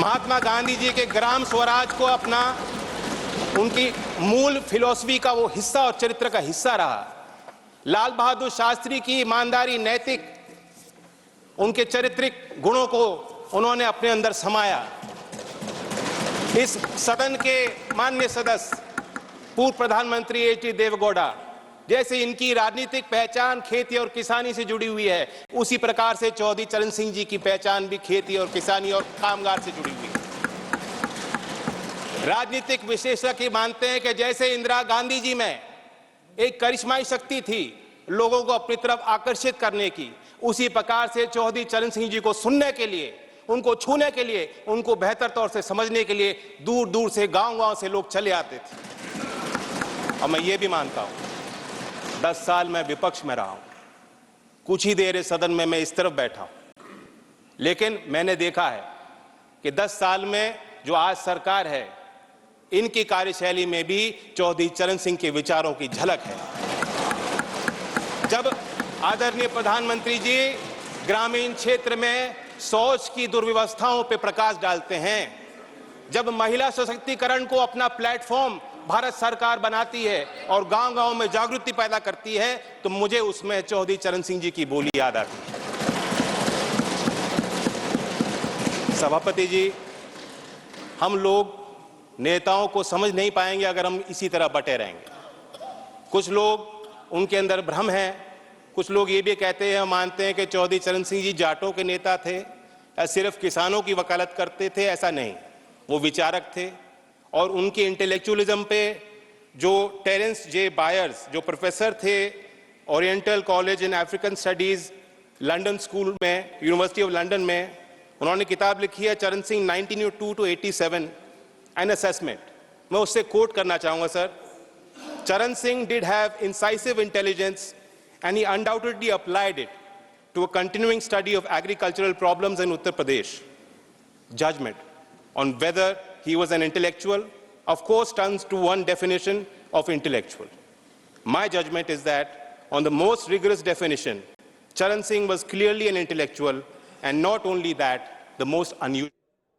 महात्मा गांधी जी के ग्राम स्वराज को अपना उनकी मूल फिलॉसफी का वो हिस्सा और चरित्र का हिस्सा रहा। लाल बहादुर शास्त्री की ईमानदारी, नैतिक उनके चारित्रिक गुणों को उन्होंने अपने अंदर समाया। इस सदन के माननीय सदस्य पूर्व प्रधानमंत्री एच.डी. देवेगौड़ा, जैसे इनकी राजनीतिक पहचान खेती और किसानी से जुड़ी हुई है, उसी प्रकार से चौधरी चरण सिंह जी की पहचान भी खेती और किसानी और कामगार से जुड़ी हुई है। राजनीतिक विशेषज्ञ मानते हैं कि जैसे इंदिरा गांधी जी में एक करिश्माई शक्ति थी लोगों को अपनी तरफ आकर्षित करने की, उसी प्रकार से चौधरी चरण सिंह जी को सुनने के लिए, उनको छूने के लिए, उनको बेहतर तौर से समझने के लिए दूर दूर से, गांव-गांव से लोग चले आते थे। और मैं ये भी मानता हूं, 10 साल मैं विपक्ष में रहा हूं, कुछ ही देर इस सदन में मैं इस तरफ बैठा हूं, लेकिन मैंने देखा है कि 10 साल में जो आज सरकार है, इनकी कार्यशैली में भी चौधरी चरण सिंह के विचारों की झलक है। जब आदरणीय प्रधानमंत्री जी ग्रामीण क्षेत्र में शौच की दुर्व्यवस्थाओं पर प्रकाश डालते हैं, जब महिला सशक्तिकरण को अपना प्लेटफॉर्म भारत सरकार बनाती है और गांव-गांव में जागृति पैदा करती है, तो मुझे उसमें चौधरी चरण सिंह जी की बोली याद आती है। सभापति जी, हम लोग नेताओं को समझ नहीं पाएंगे अगर हम इसी तरह बटे रहेंगे। कुछ लोग उनके अंदर भ्रम है, कुछ लोग ये भी कहते हैं, मानते हैं कि चौधरी चरण सिंह जी जाटों के नेता थे या सिर्फ किसानों की वकालत करते थे। ऐसा नहीं, वो विचारक थे और उनके इंटेलेक्चुअलिज्म पे जो टेरेंस जे बायर्स, जो प्रोफेसर थे oriental college in African studies London school में, यूनिवर्सिटी ऑफ लंदन में, उन्होंने किताब लिखी है चरण सिंह 1902 to 87 एन असेसमेंट। मैं उससे कोट करना चाहूंगा सर। चरण Singh did have incisive intelligence and he undoubtedly applied it to a continuing study of agricultural problems in Uttar Pradesh. Judgment on whether he was an intellectual, of course, turns to one definition of intellectual. My judgment is that on the most rigorous definition, Charan Singh was clearly an intellectual, and not only that, the most unusual.